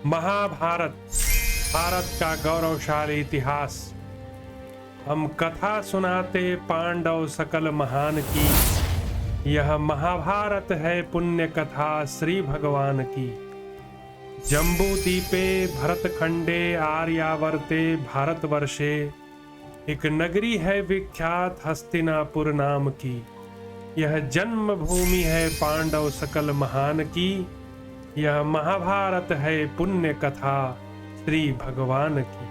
महाभारत भारत का गौरवशाली इतिहास। हम कथा सुनाते पांडव सकल महान की। यह महाभारत है पुण्य कथा श्री भगवान की। जम्बू दीपे भरतखंडे आर्यावर्ते भारतवर्षे एक नगरी है विख्यात हस्तिनापुर नाम की। यह जन्म भूमि है पांडव सकल महान की। यह महाभारत है पुण्य कथा श्री भगवान की।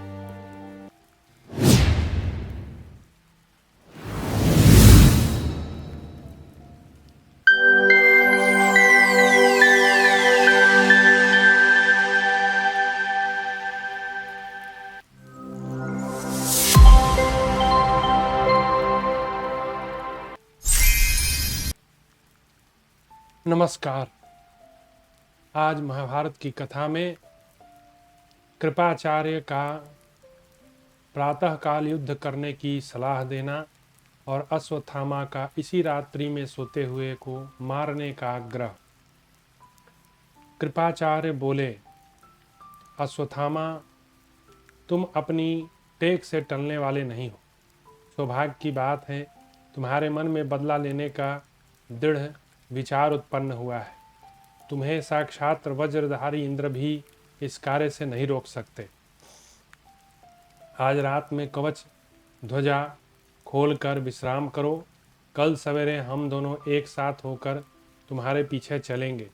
नमस्कार। आज महाभारत की कथा में कृपाचार्य का प्रातःकाल युद्ध करने की सलाह देना और अश्वत्थामा का इसी रात्रि में सोते हुए को मारने का आग्रह। कृपाचार्य बोले, अश्वत्थामा, तुम अपनी टेक से टलने वाले नहीं हो। सौभाग्य की बात है, तुम्हारे मन में बदला लेने का दृढ़ विचार उत्पन्न हुआ है। तुम्हें साक्षात वज्रधारी इंद्र भी इस कार्य से नहीं रोक सकते। आज रात में कवच ध्वजा खोलकर विश्राम करो। कल सवेरे हम दोनों एक साथ होकर तुम्हारे पीछे चलेंगे।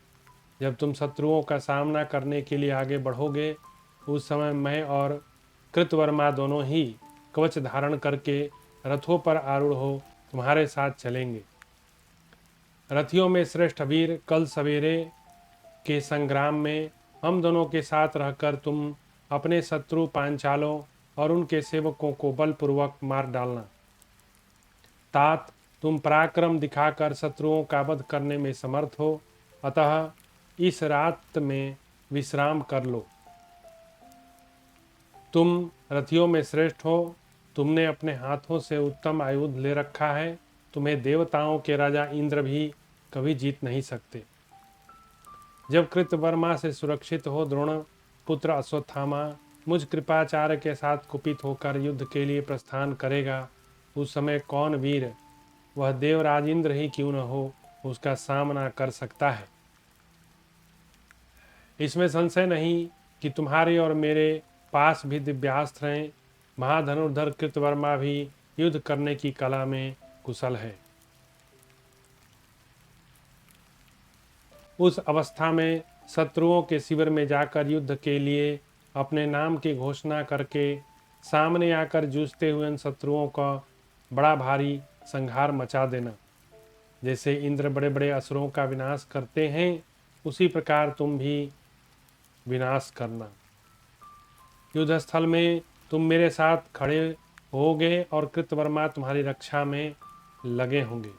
जब तुम शत्रुओं का सामना करने के लिए आगे बढ़ोगे, उस समय मैं और कृतवर्मा दोनों ही कवच धारण करके रथों पर आरूढ़ हो तुम्हारे साथ चलेंगे। रथियों में श्रेष्ठ वीर कल सवेरे के संग्राम में हम दोनों के साथ रहकर तुम अपने शत्रु पांचालों और उनके सेवकों को बलपूर्वक मार डालना। तात, तुम पराक्रम दिखाकर शत्रुओं का वध करने में समर्थ हो, अतः इस रात में विश्राम कर लो। तुम रथियों में श्रेष्ठ हो, तुमने अपने हाथों से उत्तम आयुध ले रखा है। तुम्हें देवताओं के राजा इंद्र भी कभी जीत नहीं सकते। जब कृतवर्मा से सुरक्षित हो द्रोण पुत्र अश्वत्थामा मुझ कृपाचार्य के साथ कुपित होकर युद्ध के लिए प्रस्थान करेगा, उस समय कौन वीर, वह देवराज इंद्र ही क्यों न हो, उसका सामना कर सकता है। इसमें संशय नहीं कि तुम्हारे और मेरे पास भी दिव्यास्त्र हैं। महाधनुर्धर कृतवर्मा भी युद्ध करने की कला में कुशल है। उस अवस्था में शत्रुओं के शिविर में जाकर युद्ध के लिए अपने नाम की घोषणा करके सामने आकर जूझते हुए उन शत्रुओं का बड़ा भारी संहार मचा देना। जैसे इंद्र बड़े बड़े असुरों का विनाश करते हैं, उसी प्रकार तुम भी विनाश करना। युद्ध स्थल में तुम मेरे साथ खड़े होगे और कृतवर्मा तुम्हारी रक्षा में लगे होंगे।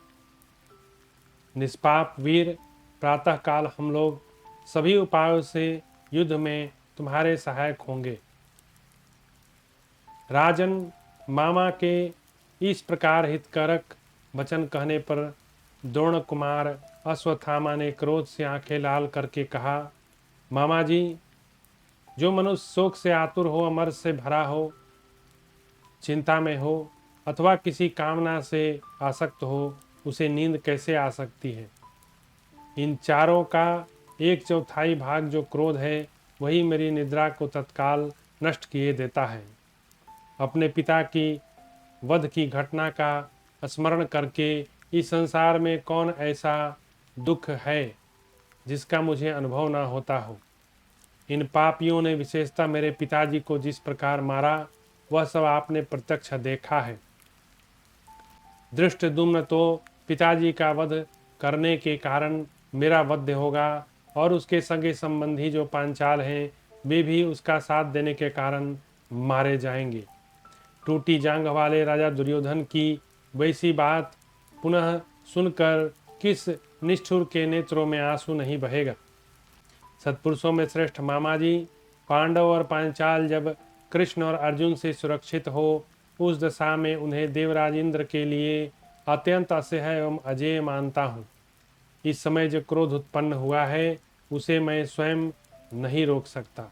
निष्पाप वीर, प्रातःकाल हम लोग सभी उपायों से युद्ध में तुम्हारे सहायक होंगे। राजन, मामा के इस प्रकार हितकारक वचन कहने पर द्रोण कुमार अश्वत्थामा ने क्रोध से आंखें लाल करके कहा, मामा जी, जो मनुष्य शोक से आतुर हो, अमर से भरा हो, चिंता में हो अथवा किसी कामना से आसक्त हो, उसे नींद कैसे आ सकती है। इन चारों का 1/4 भाग जो क्रोध है, वही मेरी निद्रा को तत्काल नष्ट किए देता है। अपने पिता की वध की घटना का स्मरण करके इस संसार में कौन ऐसा दुख है जिसका मुझे अनुभव ना होता हो। इन पापियों ने विशेषतः मेरे पिताजी को जिस प्रकार मारा, वह सब आपने प्रत्यक्ष देखा है। धृष्टद्युम्न तो पिताजी का वध करने के कारण मेरा वध होगा और उसके सगे संबंधी जो पांचाल हैं, वे भी उसका साथ देने के कारण मारे जाएंगे। टूटी जांघ वाले राजा दुर्योधन की वैसी बात पुनः सुनकर किस निष्ठुर के नेत्रों में आंसू नहीं बहेगा। सत्पुरुषों में श्रेष्ठ मामा जी, पांडव और पांचाल जब कृष्ण और अर्जुन से सुरक्षित हो, उस दशा में उन्हें देवराज इंद्र के लिए अत्यंत असह्य एवं अजेय मानता हूँ। इस समय जो क्रोध उत्पन्न हुआ है, उसे मैं स्वयं नहीं रोक सकता।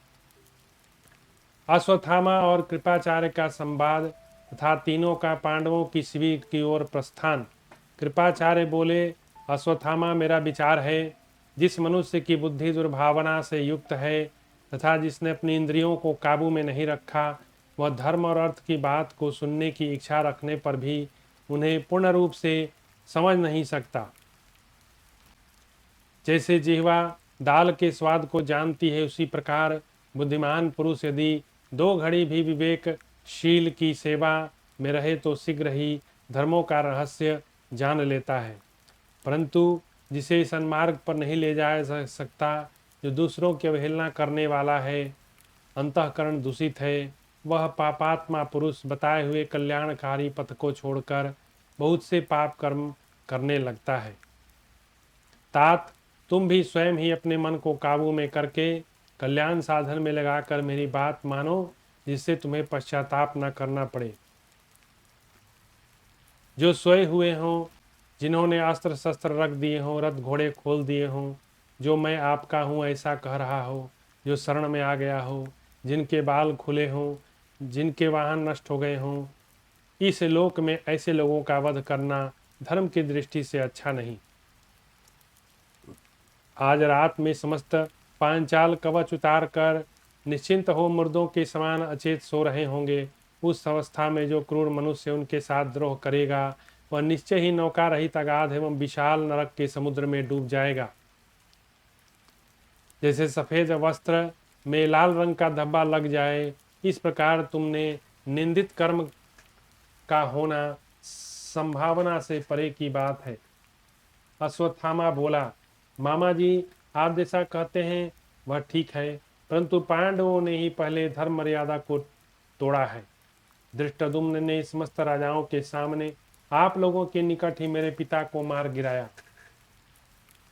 अश्वत्थामा और कृपाचार्य का संवाद तथा तीनों का पांडवों की शिविर की ओर प्रस्थान। कृपाचार्य बोले, अश्वत्थामा, मेरा विचार है, जिस मनुष्य की बुद्धि दुर्भावना से युक्त है तथा जिसने अपनी इंद्रियों को काबू में नहीं रखा, वह धर्म और अर्थ की बात को सुनने की इच्छा रखने पर भी उन्हें पूर्ण रूप से समझ नहीं सकता। जैसे जिह्वा दाल के स्वाद को जानती है, उसी प्रकार बुद्धिमान पुरुष यदि 2 घड़ी भी विवेकशील की सेवा में रहे तो शीघ्र ही धर्मों का रहस्य जान लेता है। परंतु जिसे सन्मार्ग पर नहीं ले जाया जा सकता, जो दूसरों की अवहेलना करने वाला है, अंतःकरण दूषित है, वह पापात्मा पुरुष बताए हुए कल्याणकारी पथ को छोड़कर बहुत से पाप कर्म करने लगता है। तात, तुम भी स्वयं ही अपने मन को काबू में करके कल्याण साधन में लगाकर मेरी बात मानो, जिससे तुम्हें पश्चाताप न करना पड़े। जो सोए हुए हों, जिन्होंने अस्त्र शस्त्र रख दिए हों, रथ घोड़े खोल दिए हों, जो मैं आपका हूँ ऐसा कह रहा हो, जो शरण में आ गया हो, जिनके बाल खुले हों, जिनके वाहन नष्ट हो गए हों, इस लोक में ऐसे लोगों का वध करना धर्म की दृष्टि से अच्छा नहीं। आज रात में समस्त पांचाल कवच उतार कर निश्चिंत हो मुर्दों के समान अचेत सो रहे होंगे। उस अवस्था में जो क्रूर मनुष्य उनके साथ द्रोह करेगा, वह निश्चय ही नौका रहित अगाध एवं विशाल नरक के समुद्र में डूब जाएगा। जैसे सफेद वस्त्र में लाल रंग का धब्बा लग जाए, इस प्रकार तुमने निंदित कर्म का होना संभावना से परे की बात है। अश्वत्थामा बोला, मामा जी, आप जैसा कहते हैं वह ठीक है, परंतु पांडवों ने ही पहले धर्म मर्यादा को तोड़ा है। धृष्टद्युम्न ने समस्त राजाओं के सामने आप लोगों के निकट ही मेरे पिता को मार गिराया।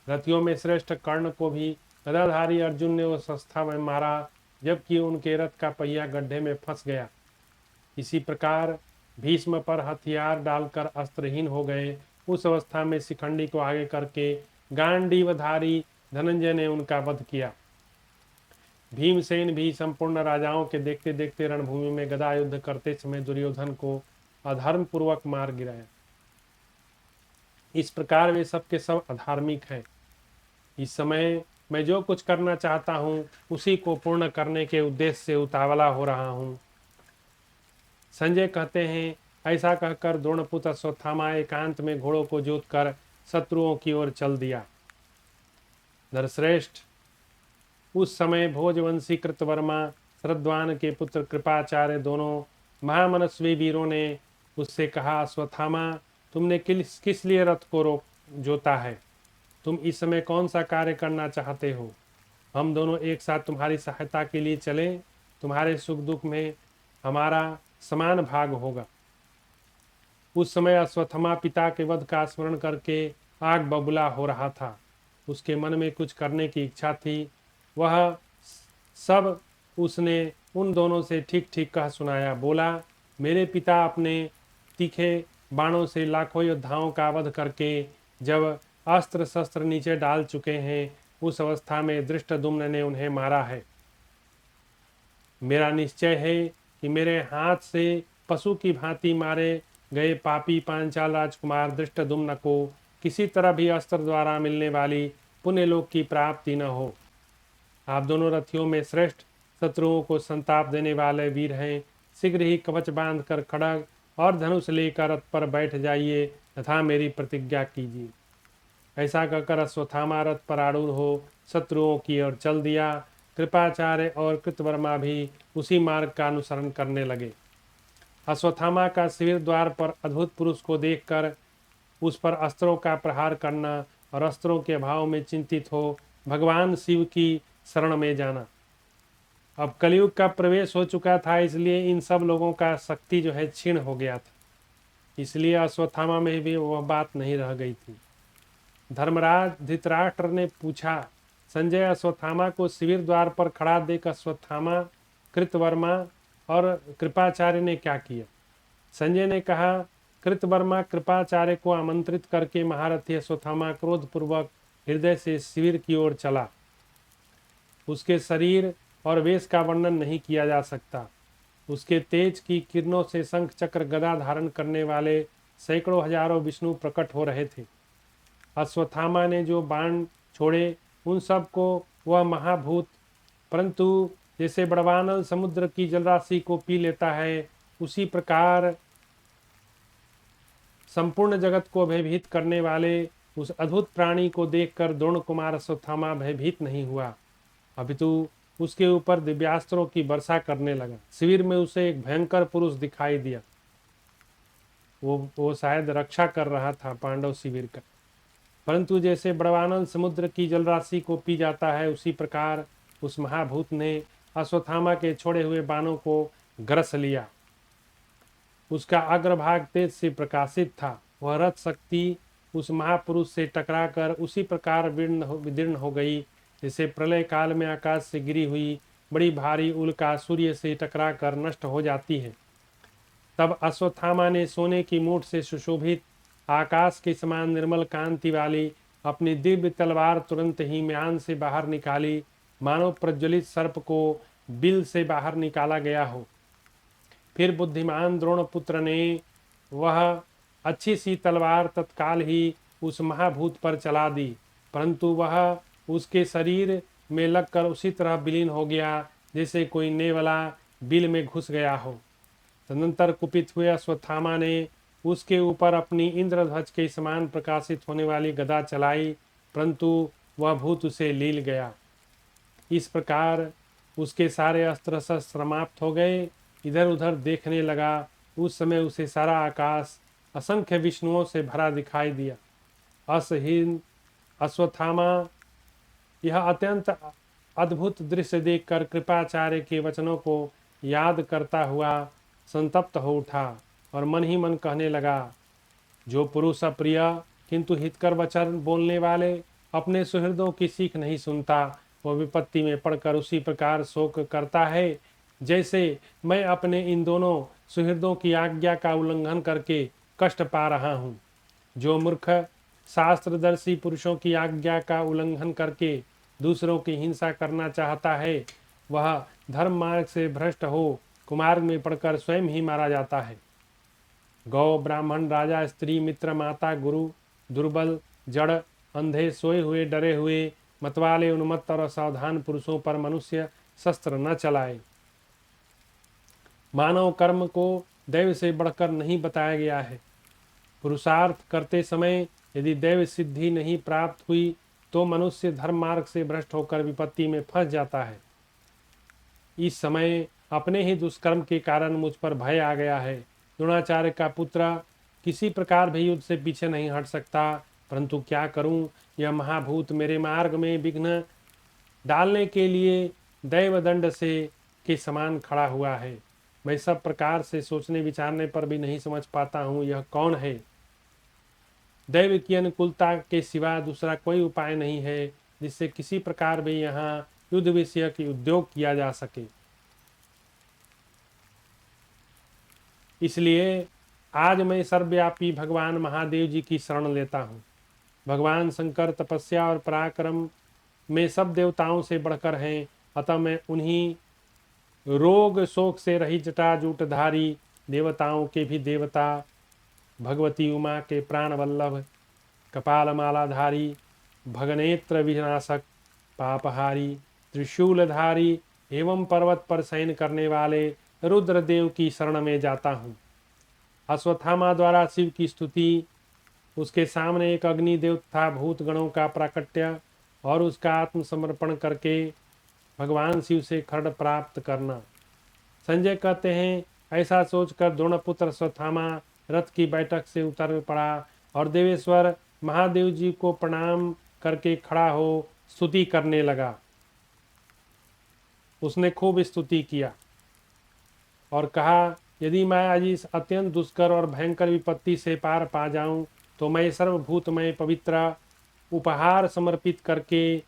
रथियों में श्रेष्ठ कर्ण को भी गदाधारी अर्जुन ने उस अवस्था में मारा, जबकि उनके रथ का पहिया गड्ढे में फंस गया। इसी प्रकार भीष्म पर हथियार डालकर अस्त्रहीन हो गए। उस अवस्था में शिखंडी को आगे करके गांडीवधारी धनंजय ने उनका वध किया। भीमसेन भी संपूर्ण राजाओं के देखते देखते रणभूमि में गदा युद्ध करते समय दुर्योधन को अधर्म पूर्वक मार गिराया। इस प्रकार वे सब के सब अधार्मिक हैं। इस समय मैं जो कुछ करना चाहता हूँ, उसी को पूर्ण करने के उद्देश्य से उतावला हो रहा हूँ। संजय कहते हैं, ऐसा कहकर द्रोणपुत्र अश्वत्थामा एकांत में घोड़ों को जोत कर शत्रुओं की ओर चल दिया। नरश्रेष्ठ, उस समय भोजवंशी कृतवर्मा शरद्वान के पुत्र कृपाचार्य दोनों महामनस्वी वीरों ने उससे कहा, अश्वत्थामा, तुमने किस लिए रथ को रोक जोता है? तुम इस समय कौन सा कार्य करना चाहते हो? हम दोनों एक साथ तुम्हारी सहायता के लिए चलें, तुम्हारे सुख दुख में हमारा समान भाग होगा। उस समय अश्वत्थामा पिता के वध का स्मरण करके आग बबूला हो रहा था। उसके मन में कुछ करने की इच्छा थी। वह सब उसने उन दोनों से ठीक ठीक कह सुनाया। बोला, मेरे पिता अपने तीखे बाणों से लाखों योद्धाओं का वध करके जब अस्त्र शस्त्र नीचे डाल चुके हैं, उस अवस्था में धृष्टद्युम्न ने उन्हें मारा है। मेरा निश्चय है कि मेरे हाथ से पशु की भांति मारे गए पापी पांचाल राजकुमार धृष्टद्युम्न को किसी तरह भी अस्त्र द्वारा मिलने वाली पुण्यलोक की प्राप्ति न हो। आप दोनों रथियों में श्रेष्ठ, शत्रुओं को संताप देने वाले वीर हैं। शीघ्र ही कवच बांधकर खड़ग और धनुष लेकर रथ पर बैठ जाइए तथा मेरी प्रतिज्ञा कीजिए। ऐसा कहकर अश्वत्थामा रथ पर आरूढ़ हो शत्रुओं की ओर चल दिया। कृपाचार्य और कृतवर्मा भी उसी मार्ग का अनुसरण करने लगे। अश्वत्थामा का शिविर द्वार पर अद्भुत पुरुष को देखकर उस पर अस्त्रों का प्रहार करना और अस्त्रों के अभाव में चिंतित हो भगवान शिव की शरण में जाना। अब कलयुग का प्रवेश हो चुका था, इसलिए इन सब लोगों का शक्ति जो है क्षीण हो गया था। इसलिए अश्वत्थामा में भी वह बात नहीं रह गई थी। धर्मराज धृतराष्ट्र ने पूछा, संजय, अश्वत्थामा को शिविर द्वार पर खड़ा देख अश्वत्थामा, कृतवर्मा और कृपाचार्य ने क्या किया? संजय ने कहा, कृतवर्मा कृपाचार्य को आमंत्रित करके महारथी अश्वत्थामा क्रोधपूर्वक हृदय से शिविर की ओर चला। उसके शरीर और वेश का वर्णन नहीं किया जा सकता। उसके तेज की किरणों से शंख चक्र गदा धारण करने वाले सैकड़ों हजारों विष्णु प्रकट हो रहे थे। अश्वत्थामा ने जो बाण छोड़े उन सब को वह महाभूत, परंतु जैसे बड़वानल समुद्र की जलराशि को पी लेता है, उसी प्रकार संपूर्ण जगत को भयभीत करने वाले उस अद्भुत प्राणी को देखकर द्रोण कुमार अश्वत्थामा भयभीत नहीं हुआ, अपितु उसके ऊपर दिव्यास्त्रों की वर्षा करने लगा। शिविर में उसे एक भयंकर पुरुष दिखाई दिया। वो शायद रक्षा कर रहा था पांडव शिविर का। परंतु जैसे बड़वानल समुद्र की जलराशि को पी जाता है, उसी प्रकार उस महाभूत ने अश्वत्थामा के छोड़े हुए बाणों को ग्रस लिया। उसका अग्रभाग तेज से प्रकाशित था। वह रथ शक्ति उस महापुरुष से टकराकर उसी प्रकार विदीर्ण हो गई, जैसे प्रलय काल में आकाश से गिरी हुई बड़ी भारी उल्का सूर्य से टकराकर नष्ट हो जाती है। तब अश्वत्थामा ने सोने की मूठ से सुशोभित आकाश के समान निर्मल कांति वाली अपनी दिव्य तलवार तुरंत ही म्यान से बाहर निकाली, मानो प्रज्वलित सर्प को बिल से बाहर निकाला गया हो। फिर बुद्धिमान द्रोणपुत्र ने वह अच्छी सी तलवार तत्काल ही उस महाभूत पर चला दी, परंतु वह उसके शरीर में लगकर उसी तरह विलीन हो गया जैसे कोई नेवला बिल में घुस गया हो। तदनंतर कुपित हुए अश्वत्थामा ने उसके ऊपर अपनी इंद्रध्वज के समान प्रकाशित होने वाली गदा चलाई, परंतु वह भूत उसे लील गया। इस प्रकार उसके सारे अस्त्र शस्त्र समाप्त हो गए। इधर उधर देखने लगा, उस समय उसे सारा आकाश असंख्य विष्णुओं से भरा दिखाई दिया। असहीन अश्वत्थामा यह अत्यंत अद्भुत दृश्य देखकर कृपाचार्य के वचनों को याद करता हुआ संतप्त हो उठा और मन ही मन कहने लगा, जो पुरुष अप्रिय किंतु हितकर वचन बोलने वाले अपने सुहृदों की सीख नहीं सुनता, वह विपत्ति में पड़कर उसी प्रकार शोक करता है जैसे मैं अपने इन दोनों सुहृदों की आज्ञा का उल्लंघन करके कष्ट पा रहा हूँ। जो मूर्ख शास्त्रदर्शी पुरुषों की आज्ञा का उल्लंघन करके दूसरों की हिंसा करना चाहता है, वह धर्म मार्ग से भ्रष्ट हो कुमार्ग में पड़कर स्वयं ही मारा जाता है। गौ, ब्राह्मण, राजा, स्त्री, मित्र, माता, गुरु, दुर्बल, जड़, अंधे, सोए हुए, डरे हुए, मतवाले, उन्मत्त और असावधान पुरुषों पर मनुष्य शस्त्र न चलाए। मानव कर्म को दैव से बढ़कर नहीं बताया गया है। पुरुषार्थ करते समय यदि दैव सिद्धि नहीं प्राप्त हुई तो मनुष्य धर्म मार्ग से भ्रष्ट होकर विपत्ति में फंस जाता है। इस समय अपने ही दुष्कर्म के कारण मुझ पर भय आ गया है। द्रोणाचार्य का पुत्र किसी प्रकार भी युद्ध से पीछे नहीं हट सकता, परंतु क्या करूं, यह महाभूत मेरे मार्ग में विघ्न डालने के लिए दैव दंड से के समान खड़ा हुआ है। मैं सब प्रकार से सोचने विचारने पर भी नहीं समझ पाता हूँ यह कौन है। दैव की अनुकूलता के सिवा दूसरा कोई उपाय नहीं है जिससे किसी प्रकार भी यहाँ युद्ध विषयक उद्योग किया जा सके। इसलिए आज मैं सर्वव्यापी भगवान महादेव जी की शरण लेता हूँ। भगवान शंकर तपस्या और पराक्रम में सब देवताओं से बढ़कर हैं, अतः मैं उन्हीं रोग शोक से रहित जटाजूटधारी देवताओं के भी देवता भगवती उमा के प्राण वल्लभ, कपालमालाधारी, भगनेत्र विनाशक, पापहारी, त्रिशूलधारी एवं पर्वत पर शयन करने वाले रुद्रदेव की शरण में जाता हूँ। अश्वत्थामा द्वारा शिव की स्तुति, उसके सामने एक अग्निदेव तथा भूतगणों का प्राकट्य और उसका आत्मसमर्पण करके भगवान शिव से खड्ग प्राप्त करना। संजय कहते हैं, ऐसा सोचकर द्रोणपुत्र अश्वत्थामा रथ की बैठक से उतर पड़ा और देवेश्वर महादेव जी को प्रणाम करके खड़ा हो स्तुति करने लगा। उसने खूब स्तुति किया और कहा, यदि मैं आज इस अत्यंत दुष्कर और भयंकर विपत्ति से पार पा जाऊं तो मैं सर्वभूतमय पवित्र उपहार समर्पित करके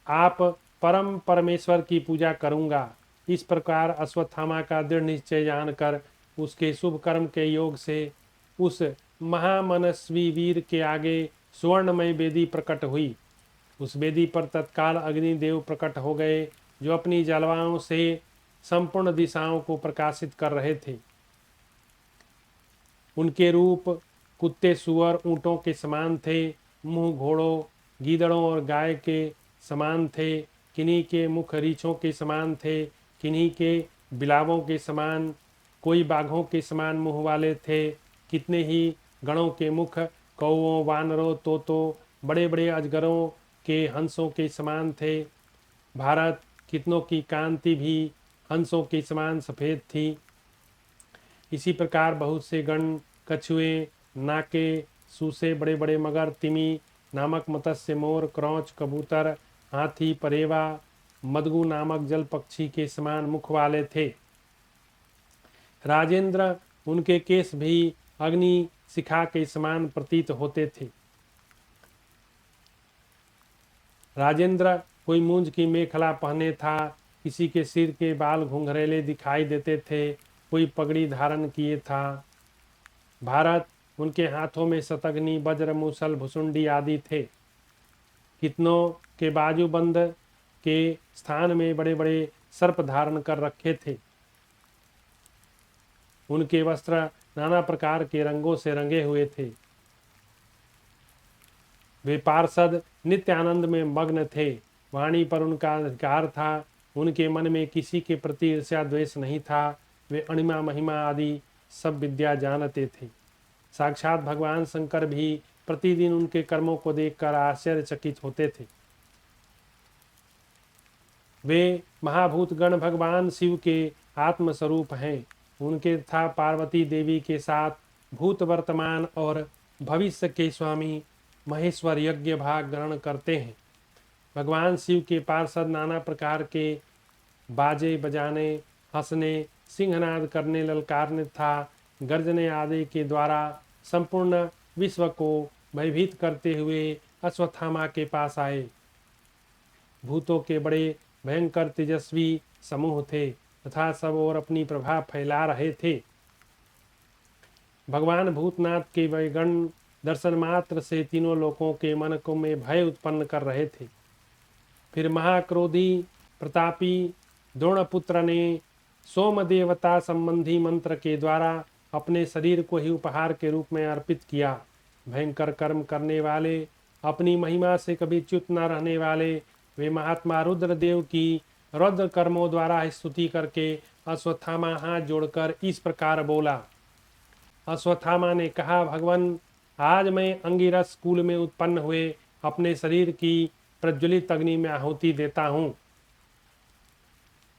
आप परम परमेश्वर की पूजा करूंगा। इस प्रकार अश्वत्थामा का दृढ़ निश्चय जानकर उसके शुभ कर्म के योग से उस महामनस्वी वीर के आगे सुवर्णमय वेदी प्रकट हुई। उस वेदी पर तत्काल अग्निदेव प्रकट हो गए जो अपनी जलवाओं से संपूर्ण दिशाओं को प्रकाशित कर रहे थे। उनके रूप कुत्ते, सुअर, ऊँटों के समान थे। मुंह घोड़ों, गीदड़ों और गाय के समान थे। किन्हीं के मुख रीछों के समान थे, किन्हीं के बिलावों के समान, कोई बाघों के समान मुंह वाले थे। कितने ही गणों के मुख कौओं, वानरों, तोतों, बड़े बड़े अजगरों के, हंसों के समान थे। भारत, कितनों की कांति भी हंसों के समान सफ़ेद थी। इसी प्रकार बहुत से गण, कछुए, नाके, सूसे, बड़े बड़े मगर, तिमी नामक मत्स्य, मोर, क्रौच, कबूतर, हाथी, परेवा, मदगु नामक जल पक्षी के समान मुख वाले थे। राजेंद्र, उनके केस भी अग्नि शिखा के समान प्रतीत होते थे। राजेंद्र कोई मूंज की मेखला पहने था, किसी के सिर के बाल घुंघरेले दिखाई देते थे, कोई पगड़ी धारण किए था। भारत, उनके हाथों में शतघ्नी, वज्र, मूसल, भुसुंडी आदि थे। कितनों के बाजूबंद के स्थान में बड़े बड़े सर्प धारण कर रखे थे। उनके वस्त्र नाना प्रकार के रंगों से रंगे हुए थे। वे पार्षद नित्य आनंद में मग्न थे। वाणी पर उनका अधिकार था। उनके मन में किसी के प्रति ईर्ष्या द्वेष नहीं था। वे अणिमा महिमा आदि सब विद्या जानते थे। साक्षात भगवान शंकर भी प्रतिदिन उनके कर्मों को देखकर आश्चर्यचकित होते थे। वे महाभूत गण भगवान शिव के आत्मस्वरूप हैं। उनके तथा पार्वती देवी के साथ भूत, वर्तमान और भविष्य के स्वामी महेश्वर यज्ञ भाग ग्रहण करते हैं। भगवान शिव के पार्षद नाना प्रकार के बाजे बजाने, हंसने, सिंहनाद करने, ललकारने तथा गर्जने आदि के द्वारा संपूर्ण विश्व को भयभीत करते हुए अश्वत्थामा के पास आए। भूतों के बड़े भयंकर तेजस्वी समूह थे तथा सब और अपनी प्रभाव फैला रहे थे। भगवान भूतनाथ के वह गण दर्शन मात्र से तीनों लोकों के मन को में भय उत्पन्न कर रहे थे। फिर महाक्रोधी प्रतापी द्रोणपुत्र ने सोम देवता संबंधी मंत्र के द्वारा अपने शरीर को ही उपहार के रूप में अर्पित किया। भयंकर कर्म करने वाले, अपनी महिमा से कभी च्युत न रहने वाले, वे महात्मा रुद्रदेव की रौद्र कर्मों द्वारा स्तुति करके अश्वत्थामा हाथ जोड़कर इस प्रकार बोला। अश्वत्थामा ने कहा, भगवान, आज मैं अंगिरस कुल में उत्पन्न हुए अपने शरीर की प्रज्वलित अग्नि में आहुति देता हूँ।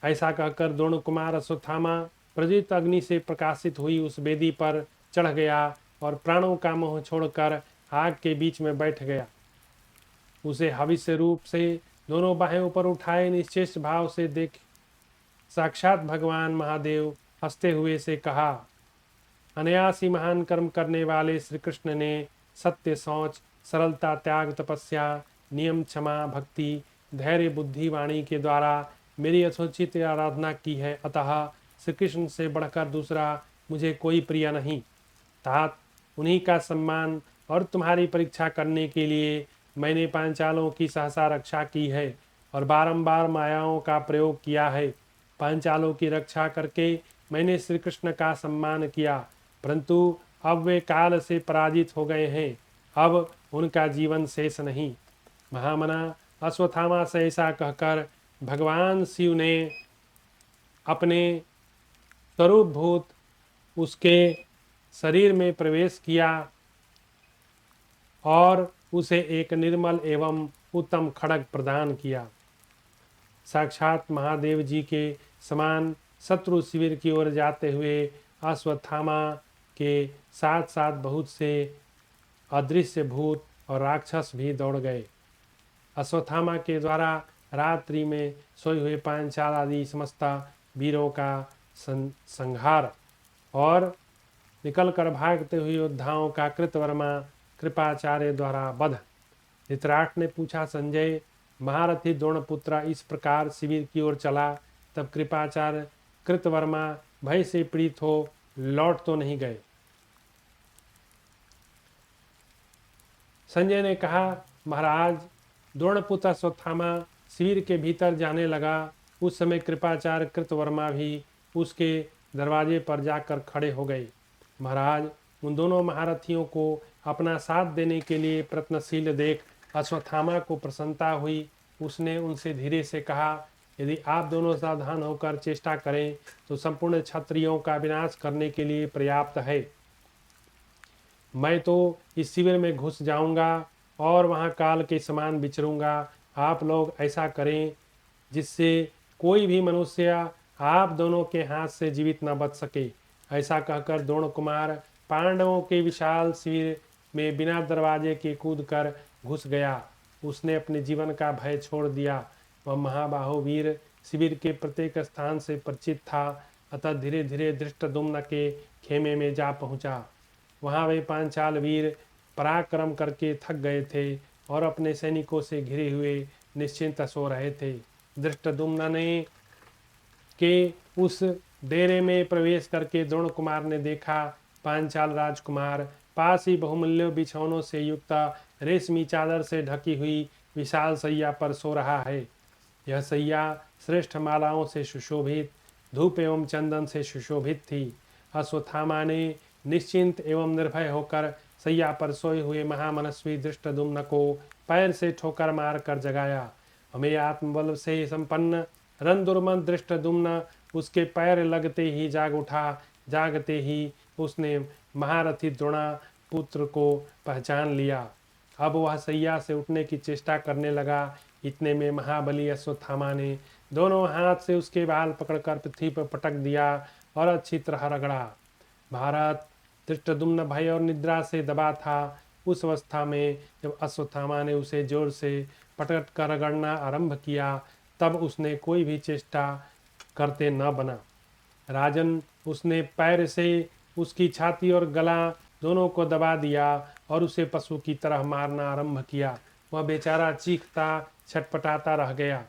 ऐसा कहकर द्रोण कुमार अश्वत्थामा प्रज्वलित अग्नि से प्रकाशित हुई उस वेदी पर चढ़ गया और प्राणों का मोह छोड़कर आग के बीच में बैठ गया। उसे हविष्य रूप से दोनों बाहें ऊपर उठाए निश्चेष भाव से देख साक्षात भगवान महादेव हंसते हुए से कहा, अनायासी महान कर्म करने वाले श्री कृष्ण ने सत्य, शौच, सरलता, त्याग, तपस्या, नियम, क्षमा, भक्ति, धैर्य, बुद्धि, वाणी के द्वारा मेरी यथोचित आराधना की है। अतः श्री कृष्ण से बढ़कर दूसरा मुझे कोई प्रिय नहीं। तात, उन्हीं का सम्मान और तुम्हारी परीक्षा करने के लिए मैंने पांचालों की सहसा रक्षा की है और बारंबार मायाओं का प्रयोग किया है। पांचालों की रक्षा करके मैंने श्री कृष्ण का सम्मान किया, परंतु अब वे काल से पराजित हो गए हैं। अब उनका जीवन शेष नहीं। महामना अश्वत्थामा से ऐसा कहकर भगवान शिव ने अपने स्वरूपभूत उसके शरीर में प्रवेश किया और उसे एक निर्मल एवं उत्तम खड्ग प्रदान किया। साक्षात महादेव जी के समान शत्रु शिविर की ओर जाते हुए अश्वत्थामा के साथ साथ बहुत से अदृश्य भूत और राक्षस भी दौड़ गए। अश्वत्थामा के द्वारा रात्रि में सोए हुए पांचाल आदि समस्त वीरों का संहार और निकलकर भागते हुए योद्धाओं का कृतवर्मा कृपाचार्य द्वारा वध। धृतराष्ट्र ने पूछा, संजय, महारथी द्रोणपुत्र इस प्रकार शिविर की ओर चला, तब कृपाचार्य कृतवर्मा भय से पीड़ित हो लौट तो नहीं गए? संजय ने कहा, महाराज, द्रोणपुत्र अश्वत्थामा शिविर के भीतर जाने लगा उस समय कृपाचार्य कृतवर्मा भी उसके दरवाजे पर जाकर खड़े हो गए। महाराज, उन दोनों महारथियों को अपना साथ देने के लिए प्रयत्नशील देख अश्वत्थामा को प्रसन्नता हुई। उसने उनसे धीरे से कहा, यदि आप दोनों सावधान होकर चेष्टा करें तो संपूर्ण क्षत्रियों का विनाश करने के लिए पर्याप्त है। मैं तो इस शिविर में घुस जाऊंगा और वहां काल के समान विचरूंगा। आप लोग ऐसा करें जिससे कोई भी मनुष्य आप दोनों के हाथ से जीवित न बच सके। ऐसा कहकर द्रोण कुमार पांडवों के विशाल शिविर में बिना दरवाजे के कूदकर घुस गया। उसने अपने जीवन का भय छोड़ दिया। वह महाबाहु वीर शिविर के प्रत्येक स्थान से परिचित था, अतः धीरे धीरे धृष्टद्युम्न के खेमे में जा पहुंचा। वहां वे पांचाल वीर पराक्रम करके थक गए थे और अपने सैनिकों से घिरे हुए निश्चिंत सो रहे थे। धृष्टद्युम्न ने के उस डेरे में प्रवेश करके द्रोण कुमार ने देखा, पांचाल राजकुमार पास ही बहुमूल्य बिछौनों से युक्त रेशमी चादर से ढकी हुई विशाल सैया पर सो रहा है। यह सैया श्रेष्ठ मालाओं से सुशोभित, धूप एवं चंदन से सुशोभित थी। अश्वत्थामा ने निश्चिंत एवं निर्भय होकर सैया पर सोए हुए महामनस्वी धृष्टद्युम्न को पैर से ठोकर मार कर जगाया। हमें आत्मबल से संपन्न रणदुर्मद धृष्टद्युम्न उसके पैर लगते ही जाग उठा। जागते ही उसने महारथी द्रोणा पुत्र को पहचान लिया। अब वह सैया से उठने की चेष्टा करने लगा। इतने में महाबली अश्वत्थामा ने दोनों हाथ से उसके बाल पकड़कर पृथ्वी पर पटक दिया और अच्छी तरह रगड़ा। भारत धृष्टद्युम्न भय और निद्रा से दबा था। उस अवस्था में जब अश्वत्थामा ने उसे जोर से पटक कर रगड़ना आरंभ किया, तब उसने कोई भी चेष्टा करते न बना। राजन, उसने पैर से उसकी छाती और गला दोनों को दबा दिया और उसे पशु की तरह मारना आरंभ किया। वह बेचारा चीखता छटपटाता रह गया।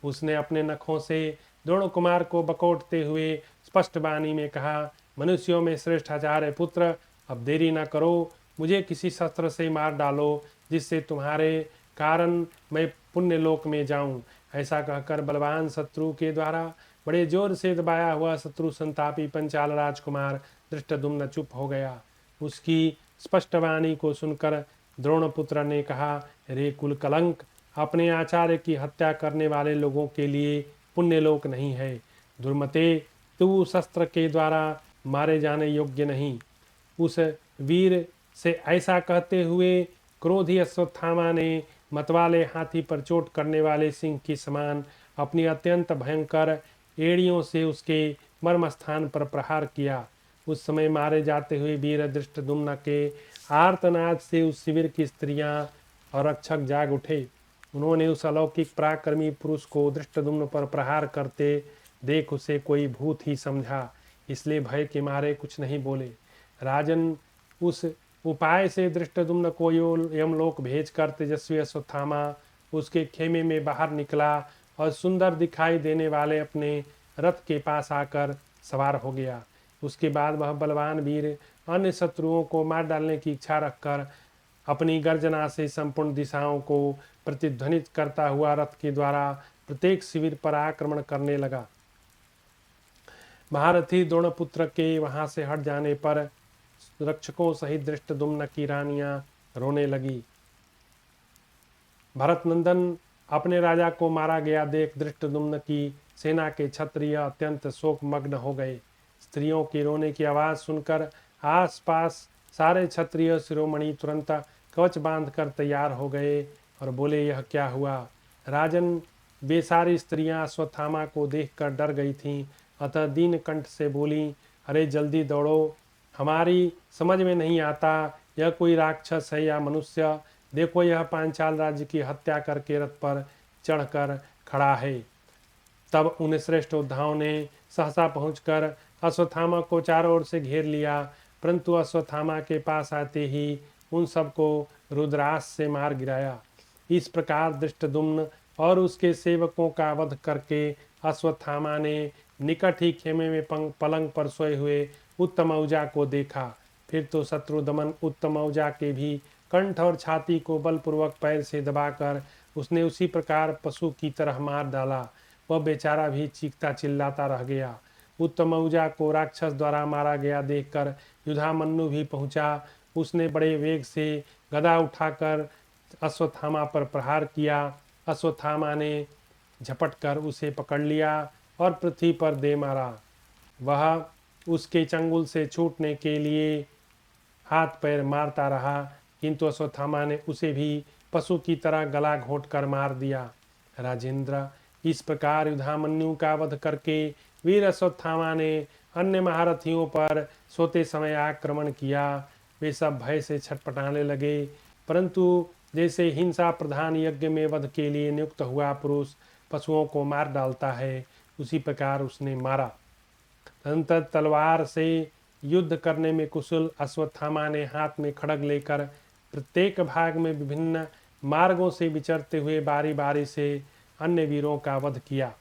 उसने अपने नखों से द्रोण कुमार को बकोटते हुए स्पष्ट वाणी में कहा, मनुष्यों में श्रेष्ठ आचार्य पुत्र, अब देरी न करो, मुझे किसी शस्त्र से मार डालो जिससे तुम्हारे कारण मैं पुण्य लोक में जाऊं। ऐसा कहकर बलवान शत्रु के द्वारा बड़े जोर से दबाया हुआ शत्रु संतापी पंचाल राजकुमार धृष्टद्युम्न चुप हो गया। उसकी स्पष्ट वाणी को सुनकर द्रोणपुत्र ने कहा, रे कुल कलंक, अपने आचार्य की हत्या करने वाले लोगों के लिए पुण्यलोक नहीं है। दुर्मते, तू शस्त्र के द्वारा मारे जाने योग्य नहीं। उस वीर से ऐसा कहते हुए क्रोधी अश्वत्थामा ने मतवाले हाथी पर चोट करने वाले सिंह की समान अपनी अत्यंत भयंकर एड़ियों से उसके मर्म स्थान पर प्रहार किया। उस समय मारे जाते हुए वीर धृष्टद्युम्न के आर्तनाद से उस शिविर की स्त्रियां और रक्षक जाग उठे। उन्होंने उस अलौकिक पराक्रमी पुरुष को धृष्टद्युम्न पर प्रहार करते देख उसे कोई भूत ही समझा, इसलिए भय के मारे कुछ नहीं बोले। राजन, उस उपाय से धृष्टद्युम्न को यमलोक भेजकर तेजस्वी अश्वत्थामा उसके खेमे में बाहर निकला और सुंदर दिखाई देने वाले अपने रथ के पास आकर सवार हो गया। उसके बाद वह बलवान वीर अन्य शत्रुओं को मार डालने की इच्छा रखकर अपनी गर्जना से संपूर्ण दिशाओं को प्रतिध्वनित करता हुआ रथ के द्वारा प्रत्येक शिविर पर आक्रमण करने लगा। महारथी द्रोणपुत्र के वहां से हट जाने पर रक्षकों सहित धृष्टद्युम्न की रानियां रोने लगी। भरतनंदन, अपने राजा को मारा गया देख धृष्टद्युम्न की सेना के क्षत्रिय अत्यंत शोकमग्न हो गए। स्त्रियों के रोने की आवाज सुनकर आसपास सारे क्षत्रिय शिरोमणि तुरंत कवच बांधकर तैयार हो गए और बोले, यह क्या हुआ? राजन, वे सारी स्त्रियां अश्वत्थामा को देखकर डर गई थीं, अतः दीन कंठ से बोली, अरे जल्दी दौड़ो, हमारी समझ में नहीं आता यह कोई राक्षस है या मनुष्य। देखो, यह पांचाल राज्य की हत्या करके रथ पर चढ़कर खड़ा है। तब उन श्रेष्ठ योद्धाओं ने सहसा पहुंचकर अश्वत्थामा को चारों ओर से घेर लिया, परंतु अश्वत्थामा के पास आते ही उन सबको रुद्रास से मार गिराया। इस प्रकार धृष्टद्युम्न और उसके सेवकों का वध करके अश्वत्थामा ने निकट ही खेमे में पलंग पर सोए हुए उत्तमौजा को देखा। फिर तो शत्रुदमन उत्तमौजा के भी कंठ और छाती को बलपूर्वक पैर से दबाकर उसने उसी प्रकार पशु की तरह मार डाला। वह बेचारा भी चीखता चिल्लाता रह गया। उत्तमौजा को राक्षस द्वारा मारा गया देखकर युधामन्यु भी पहुंचा। उसने बड़े वेग से गदा उठाकर अश्वत्थामा पर प्रहार किया। अश्वत्थामा ने झपट कर उसे पकड़ लिया और पृथ्वी पर दे मारा। वह उसके चंगुल से छूटने के लिए हाथ पैर मारता रहा, किंतु अश्वत्थामा ने उसे भी पशु की तरह गला घोंट कर मार दिया। राजेंद्र, इस प्रकार युधामन्यु का वध करके वीर अश्वत्थामा ने अन्य महारथियों पर सोते समय आक्रमण किया। वे सब भय से छटपटाने लगे, परंतु जैसे हिंसा प्रधान यज्ञ में वध के लिए नियुक्त हुआ पुरुष पशुओं को मार डालता है, उसी प्रकार उसने मारा। तदनंतर तलवार से युद्ध करने में कुशल अश्वत्थामा ने हाथ में खड्ग लेकर प्रत्येक भाग में विभिन्न मार्गों से विचरते हुए बारी बारी से अन्य वीरों का वध किया।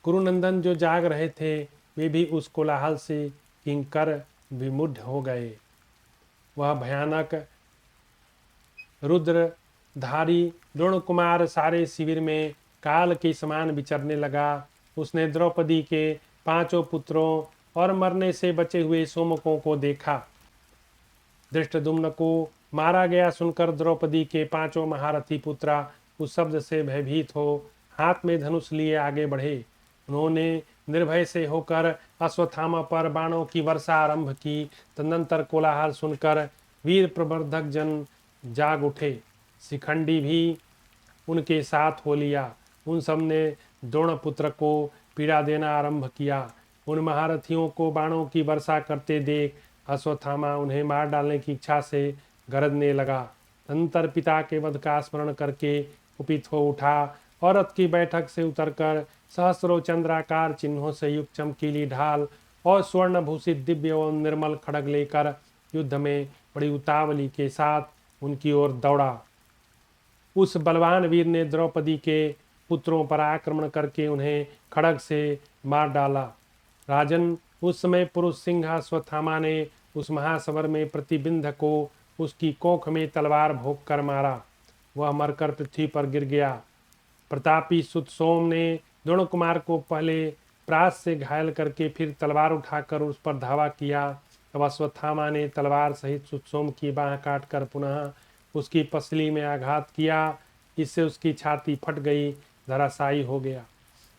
कुरुनंदन जो जाग रहे थे वे भी उस कोलाहल से किंकर विमुढ़ हो गए। वह भयानक रुद्रधारी द्रोण कुमार सारे शिविर में काल के समान विचरने लगा। उसने द्रौपदी के 5 पुत्रों और मरने से बचे हुए सोमकों को देखा। धृष्टद्युम्न को मारा गया सुनकर द्रौपदी के 5 महारथी पुत्र उस शब्द से भयभीत हो हाथ में धनुष लिए आगे बढ़े। उन्होंने निर्भय से होकर अश्वत्थामा पर बाणों की वर्षा आरंभ की। तदनंतर कोलाहल सुनकर वीर प्रवर्धक जन जाग उठे। शिखंडी भी उनके साथ हो लिया। उन सब ने द्रोणपुत्र को पीड़ा देना आरंभ किया। उन महारथियों को बाणों की वर्षा करते देख अश्वत्थामा उन्हें मार डालने की इच्छा से गरजने लगा। तदनंतर पिता के वध का स्मरण करके कुपित हो उठा और रथ की बैठक से उतरकर सहस्रों चंद्राकार चिन्हों से युक्त चमकीली ढाल और स्वर्ण भूषित दिव्य एवं निर्मल खड्ग लेकर युद्ध में बड़ी उतावली के साथ उनकी ओर दौड़ा। उस बलवान वीर ने द्रौपदी के पुत्रों पर आक्रमण करके उन्हें खड्ग से मार डाला। राजन, उस समय पुरुष सिंह अश्वत्थामा ने उस महासवर में प्रतिबिंध को उसकी कोख में तलवार भोंक कर मारा। वह मरकर पृथ्वी पर गिर गया। प्रतापी सुत सोम ने द्रोण कुमार को पहले प्रास से घायल करके फिर तलवार उठाकर उस पर धावा किया। तब अश्वत्थामा ने तलवार सहित सुत सोम की बाह काटकर पुनः उसकी पसली में आघात किया। इससे उसकी छाती फट गई, धराशायी हो गया।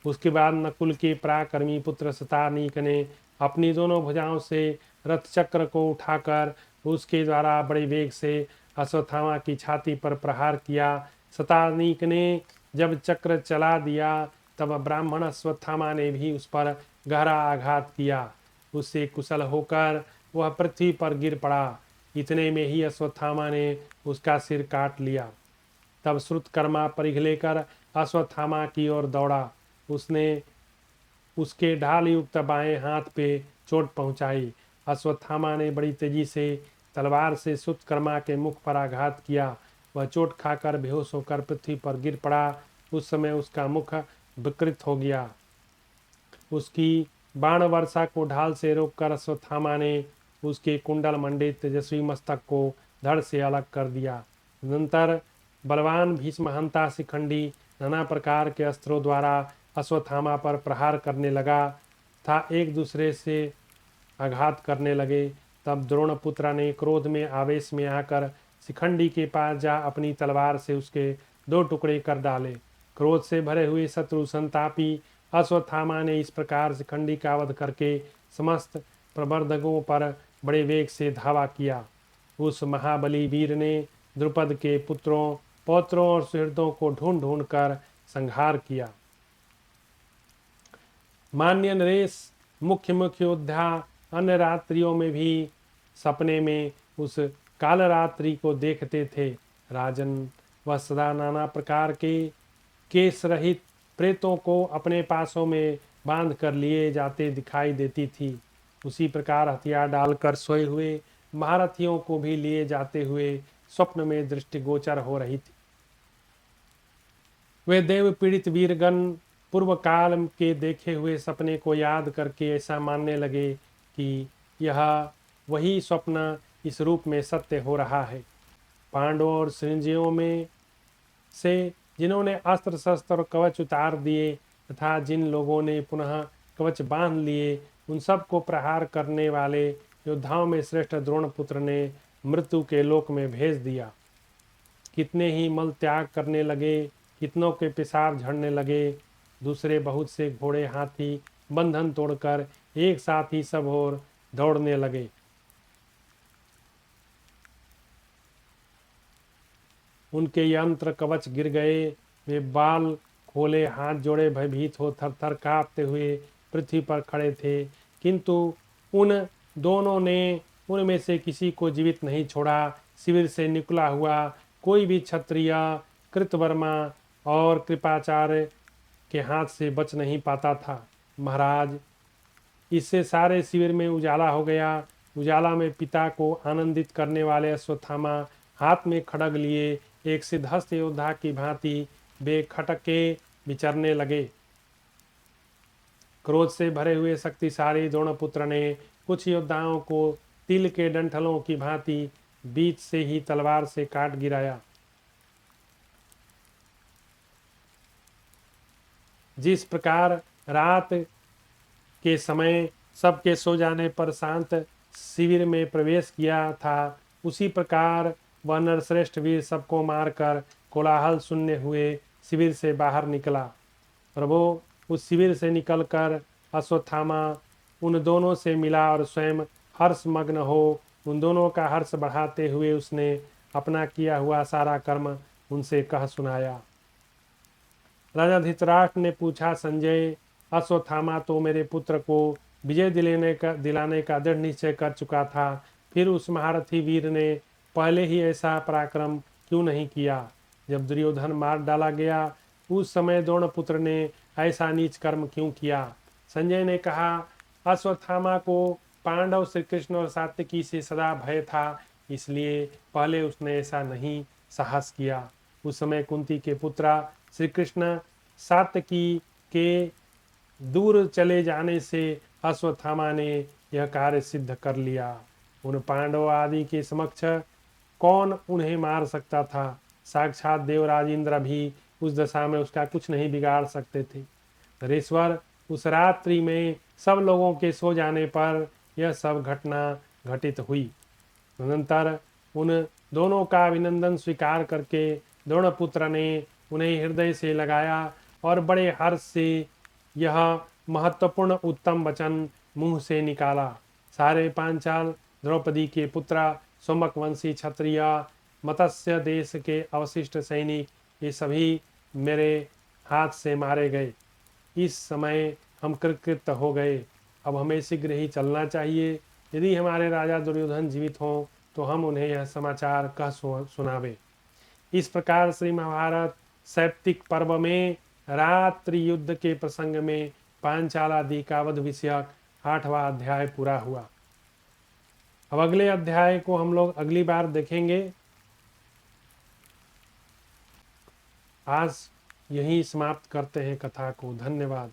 उसके बाद नकुल के पराक्रमी पुत्र शतानीक ने अपनी दोनों भुजाओं से रथ चक्र को उठाकर उसके द्वारा बड़े वेग से अश्वत्थामा की छाती पर प्रहार किया। शतानीक ने जब चक्र चला दिया तब ब्राह्मण अश्वत्थामा ने भी उस पर गहरा आघात किया। उससे कुशल होकर वह पृथ्वी पर गिर पड़ा। इतने में ही अश्वत्थामा ने उसका सिर काट लिया। तब श्रुतकर्मा परिघ लेकर अश्वत्थामा की ओर दौड़ा। उसने उसके ढाल युक्त बाएं हाथ पे चोट पहुंचाई। अश्वत्थामा ने बड़ी तेजी से तलवार से श्रुतकर्मा के मुख पर आघात किया। वह चोट खाकर बेहोश होकर पृथ्वी पर गिर पड़ा। उस समय उसका मुख विकृत हो गया। उसकी बाण वर्षा को ढाल से रोककर अश्वत्थामा ने उसके कुंडल मंडित तेजस्वी मस्तक को धड़ से अलग कर दिया। अनंतर बलवान भीष्महंता शिखंडी नाना प्रकार के अस्त्रों द्वारा अश्वत्थामा पर प्रहार करने लगा था, एक दूसरे से आघात करने लगे। तब द्रोणपुत्र ने क्रोध में आवेश में आकर शिखंडी के पास जा अपनी तलवार से उसके 2 टुकड़े कर डाले। क्रोध से भरे हुए शत्रु संतापी अश्वत्थामा ने इस प्रकार शिखंडी का वध करके समस्त प्रवर्धकों पर बड़े वेग से धावा किया। उस महाबली वीर ने द्रुपद के पुत्रों, पौत्रों और सुहृदों को ढूंढ ढूंढ कर संहार किया। मान्य नरेश मुख्य मुख्य योद्धा अन्य रात्रियों में भी सपने में उस काल रात्रि को देखते थे। राजन, वह सदा नाना प्रकार के केश रहित प्रेतों को अपने पासों में बांध कर लिए जाते दिखाई देती थी। उसी प्रकार हथियार डालकर सोए हुए महारथियों को भी लिए जाते हुए स्वप्न में दृष्टिगोचर हो रही थी। वे देव पीड़ित वीरगण पूर्व काल के देखे हुए सपने को याद करके ऐसा मानने लगे कि यह वही स्वप्न इस रूप में सत्य हो रहा है। पांडवों और संजयों में से जिन्होंने अस्त्र शस्त्र और कवच उतार दिए तथा जिन लोगों ने पुनः कवच बांध लिए, उन सबको प्रहार करने वाले योद्धाओं में श्रेष्ठ द्रोणपुत्र ने मृत्यु के लोक में भेज दिया। कितने ही मल त्याग करने लगे, कितनों के पेशाब झड़ने लगे। दूसरे बहुत से घोड़े हाथी बंधन तोड़कर एक साथ ही सब ओर दौड़ने लगे। उनके यंत्र कवच गिर गए। वे बाल खोले हाथ जोड़े भयभीत हो थर थर कांपते हुए पृथ्वी पर खड़े थे, किंतु उन दोनों ने उनमें से किसी को जीवित नहीं छोड़ा। शिविर से निकला हुआ कोई भी क्षत्रिय कृतवर्मा और कृपाचार्य के हाथ से बच नहीं पाता था। महाराज, इससे सारे शिविर में उजाला हो गया। उजाला में पिता को आनंदित करने वाले अश्वत्थामा हाथ में खड्ग लिए एक सिद्धहस्त योद्धा की भांति बेखटके विचरने लगे। क्रोध से भरे हुए शक्तिशाली द्रोणपुत्र ने कुछ योद्धाओं को तिल के डंठलों की भांति बीच से ही तलवार से काट गिराया। जिस प्रकार रात के समय सबके सो जाने पर शांत शिविर में प्रवेश किया था, उसी प्रकार वह नरश्रेष्ठ वीर सबको मारकर कोलाहल सुनने हुए शिविर से बाहर निकला। प्रभु, उस शिविर से निकलकर अश्वत्थामा उन दोनों से मिला और स्वयं हर्षमग्न हो उन दोनों का हर्ष बढ़ाते हुए उसने अपना किया हुआ सारा कर्म उनसे कह सुनाया। राजा धृतराष्ट्र ने पूछा, संजय, अश्वत्थामा तो मेरे पुत्र को विजय दिलाने का दृढ़ निश्चय कर चुका था, फिर उस महारथी वीर ने पहले ही ऐसा पराक्रम क्यों नहीं किया? जब दुर्योधन मार डाला गया उस समय द्रोणपुत्र ने ऐसा नीच कर्म क्यों किया? संजय ने कहा, अश्वत्थामा को पांडव, श्री कृष्ण और सात्यकी से सदा भय था, इसलिए पहले उसने ऐसा नहीं साहस किया। उस समय कुंती के पुत्रा श्री कृष्ण सात्यकी के दूर चले जाने से अश्वत्थामा ने यह कार्य सिद्ध कर लिया। उन पांडव आदि के समक्ष कौन उन्हें मार सकता था? साक्षात देवराज इंद्र भी उस दशा में उसका कुछ नहीं बिगाड़ सकते थे। नरेश्वर, उस रात्रि में सब लोगों के सो जाने पर यह सब घटना घटित हुई। तदनंतर उन दोनों का अभिनंदन स्वीकार करके द्रोणपुत्र ने उन्हें हृदय से लगाया और बड़े हर्ष से यह महत्वपूर्ण उत्तम वचन मुंह से निकाला। सारे पांचाल द्रौपदी के पुत्र, सोमक वंशी क्षत्रिय, मत्स्य देश के अवशिष्ट सैनिक, ये सभी मेरे हाथ से मारे गए। इस समय हम कृतकृत हो गए। अब हमें शीघ्र ही चलना चाहिए। यदि हमारे राजा दुर्योधन जीवित हों तो हम उन्हें यह समाचार कह सुनावे। इस प्रकार श्री महाभारत सैप्तिक पर्व में रात्रि युद्ध के प्रसंग में पांचाल आदि का वध विषयक 8वां अध्याय पूरा हुआ। अब अगले अध्याय को हम लोग अगली बार देखेंगे। आज यहीं समाप्त करते हैं कथा को। धन्यवाद।